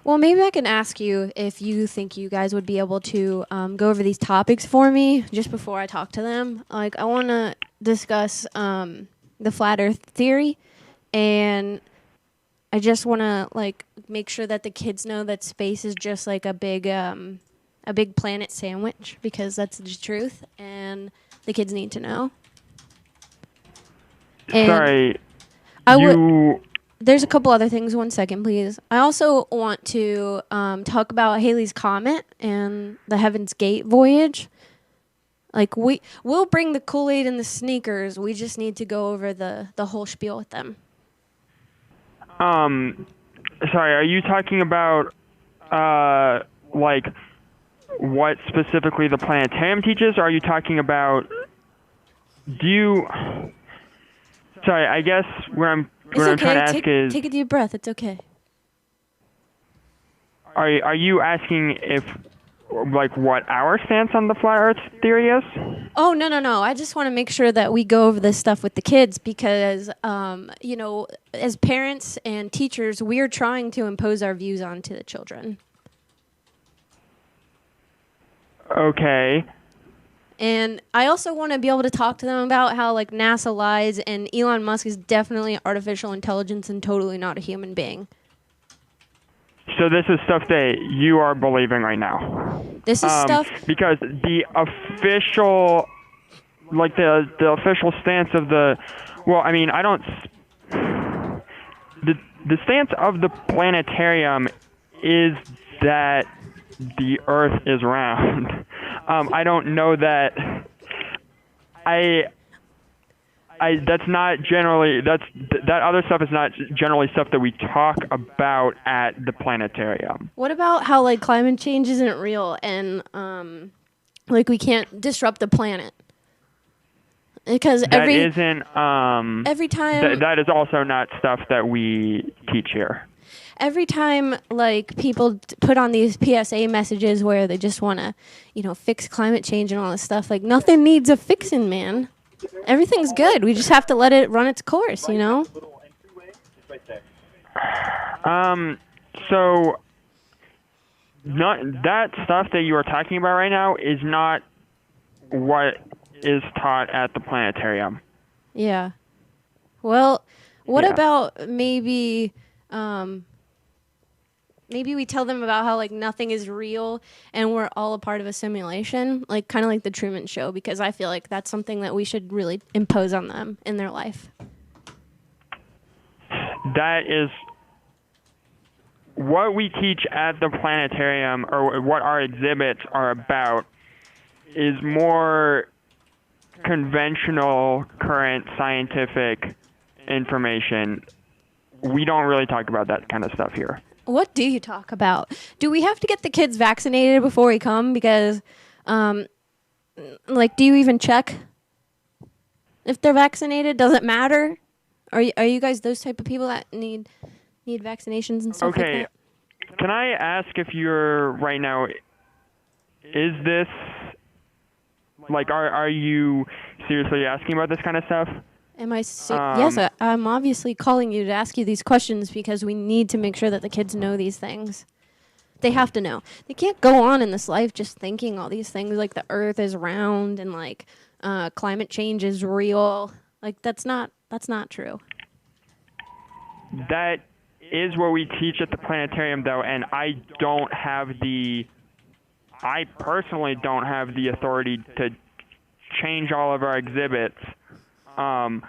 Well, maybe I can ask you if you think you guys would be able to go over these topics for me just before I talk to them. Like, I want to discuss the flat Earth theory, and I just want to like make sure that the kids know that space is just like a big planet sandwich, because that's the truth, and the kids need to know. And Sorry, I would. you. There's a couple other things. 1 second, please. I also want to talk about Haley's Comet and the Heaven's Gate voyage. Like, we'll bring the Kool-Aid and the sneakers. We just need to go over the whole spiel with them. Sorry, are you talking about like what specifically the planetarium teaches, or are you talking about? Do you? Sorry, I guess what I'm trying to ask is. Take a deep breath. It's okay. Are you asking if, like, what our stance on the flat Earth theory is? Oh, no. I just want to make sure that we go over this stuff with the kids because, as parents and teachers, we are trying to impose our views onto the children. Okay. And I also want to be able to talk to them about how, like, NASA lies and Elon Musk is definitely artificial intelligence and totally not a human being. So this is stuff that you are believing right now. This is stuff because the official, like the official stance of the, well, I mean, I don't. The stance of the planetarium is that the Earth is round. I don't know that. That's not generally, that other stuff is not generally stuff that we talk about at the planetarium. What about how, like, climate change isn't real and like we can't disrupt the planet? Because every time that is also not stuff that we teach here. Every time, like, people put on these PSA messages where they just want to, fix climate change and all this stuff, like, nothing needs a fixing, man. Everything's good. We just have to let it run its course, So, that stuff that you are talking about right now is not what is taught at the planetarium. Yeah. Well, what about maybe we tell them about how, like, nothing is real and we're all a part of a simulation, like, kind of like the Truman Show, because I feel like that's something that we should really impose on them in their life. That is what we teach at the planetarium, or what our exhibits are about, is more conventional, current scientific information. We don't really talk about that kind of stuff here. What do you talk about? Do we have to get the kids vaccinated before we come? Because, do you even check if they're vaccinated? Does it matter? Are you guys those type of people that need vaccinations and stuff like that? Okay. Can I ask if you're right now, is this, like, are you seriously asking about this kind of stuff? Am I yes, I'm obviously calling you to ask you these questions because we need to make sure that the kids know these things. They have to know. They can't go on in this life just thinking all these things, like the Earth is round and, like, climate change is real. Like, that's not true. That is what we teach at the planetarium, though, and I personally don't have the authority to change all of our exhibits. I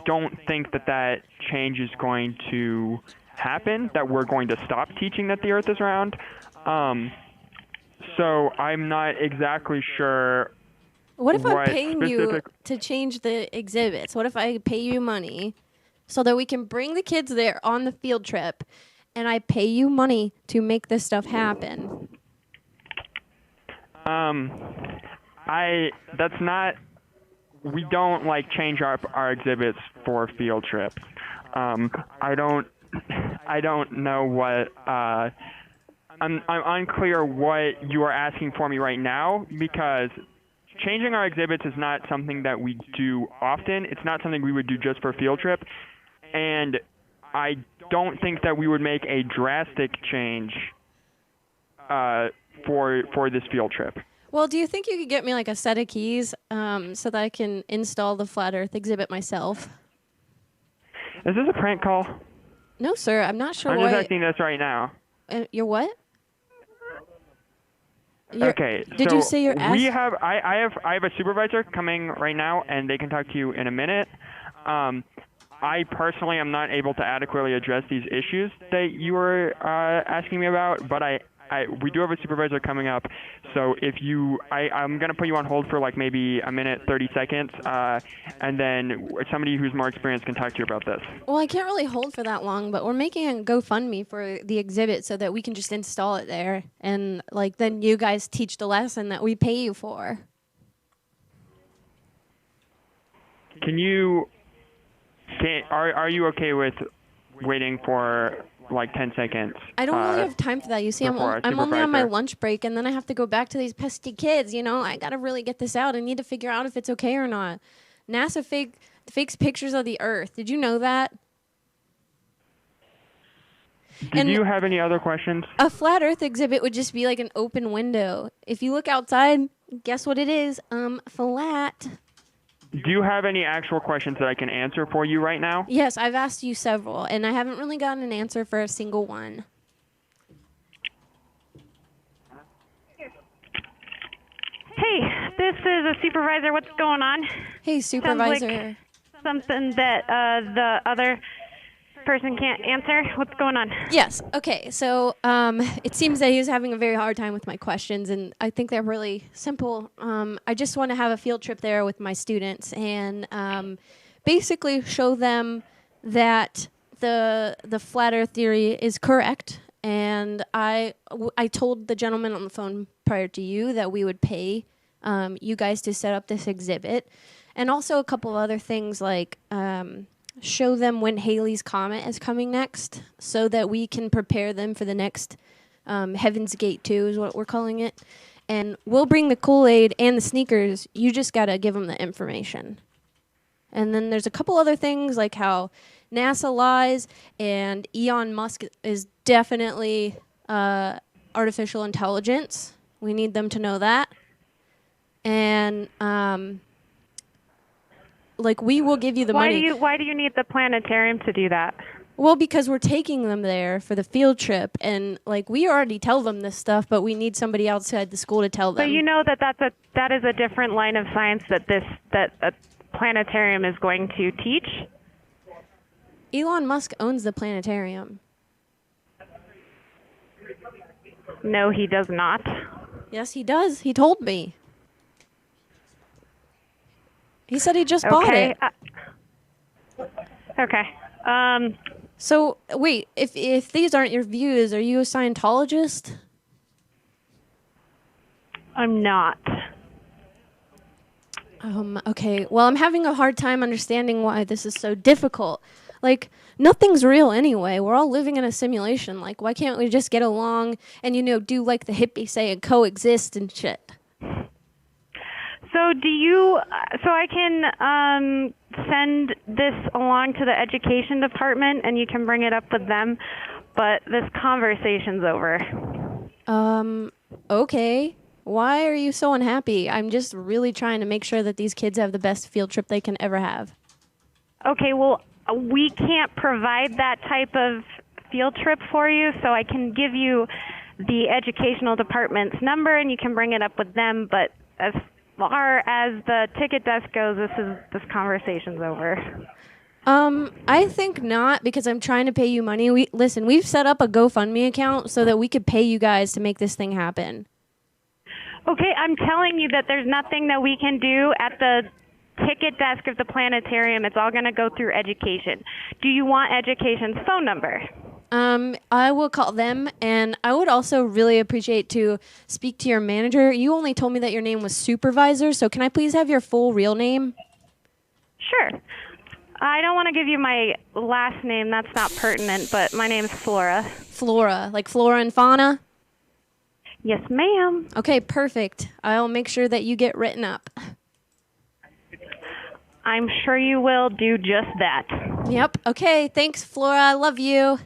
don't think that change is going to happen, that we're going to stop teaching that the Earth is round. So I'm not exactly sure. What if I'm paying you to change the exhibits? What if I pay you money so that we can bring the kids there on the field trip, and I pay you money to make this stuff happen? That's not. We don't, like, change our exhibits for field trips. I don't know what. I'm unclear what you are asking for me right now, because changing our exhibits is not something that we do often. It's not something we would do just for a field trip, and I don't think that we would make a drastic change for this field trip. Well, do you think you could get me like a set of keys so that I can install the flat Earth exhibit myself? Is this a prank call? No, sir. I'm not sure I'm why. just asking this right now. You're what? Okay. Did you say you're I have a supervisor coming right now, and they can talk to you in a minute. I personally am not able to adequately address these issues that you were asking me about, but we do have a supervisor coming up. So if I'm going to put you on hold for like maybe a minute, 30 seconds, and then somebody who's more experienced can talk to you about this. Well, I can't really hold for that long, but we're making a GoFundMe for the exhibit so that we can just install it there, and like then you guys teach the lesson that we pay you for. Are you okay with waiting for like 10 seconds? I don't really have time for that. You see, I'm only on my lunch break, and then I have to go back to these pesky kids. You know, I got to really get this out. I need to figure out if it's okay or not. NASA fakes pictures of the Earth. Did you know that? Did you have any other questions? A flat Earth exhibit would just be like an open window. If you look outside, guess what it is? Flat. Do you have any actual questions that I can answer for you right now? Yes, I've asked you several, and I haven't really gotten an answer for a single one. Hey, this is a supervisor. What's going on? Hey, supervisor. Sounds like something that the other person can't answer. What's going on? Yes. Okay. So it seems that he was having a very hard time with my questions, and I think they're really simple. I just want to have a field trip there with my students and basically show them that the flat Earth theory is correct. And I told the gentleman on the phone prior to you that we would pay you guys to set up this exhibit, and also a couple of other things like show them when Halleys Comet is coming next so that we can prepare them for the next Heaven's Gate 2 is what we're calling it. And we'll bring the Kool-Aid and the sneakers. You just got to give them the information. And then there's a couple other things like how NASA lies and Elon Musk is definitely artificial intelligence. We need them to know that. And like we will give you the money. Why do you need the planetarium to do that? Well, because we're taking them there for the field trip, and like we already tell them this stuff, but we need somebody outside the school to tell them. But you know that is a different line of science that a planetarium is going to teach. Elon Musk owns the planetarium. No, he does not. Yes, he does. He told me. He said he just bought it. Okay. So, wait, if these aren't your views, are you a Scientologist? I'm not. Okay. Well, I'm having a hard time understanding why this is so difficult. Like, nothing's real anyway. We're all living in a simulation. Like, why can't we just get along and, do like the hippies say and coexist and shit? So I can send this along to the education department and you can bring it up with them, but this conversation's over. Okay. Why are you so unhappy? I'm just really trying to make sure that these kids have the best field trip they can ever have. Okay, well, we can't provide that type of field trip for you, so I can give you the educational department's number and you can bring it up with them, but as far as the ticket desk goes, this conversation's over. I think not, because I'm trying to pay you money. We've set up a GoFundMe account so that we could pay you guys to make this thing happen. Okay, I'm telling you that there's nothing that we can do at the ticket desk of the planetarium. It's all going to go through education. Do you want education's phone number? I will call them, and I would also really appreciate to speak to your manager. You only told me that your name was Supervisor, so can I please have your full real name? Sure. I don't want to give you my last name. That's not pertinent, but my name's Flora. Flora, like flora and fauna? Yes, ma'am. Okay, perfect. I'll make sure that you get written up. I'm sure you will do just that. Yep. Okay. Thanks, Flora. I love you.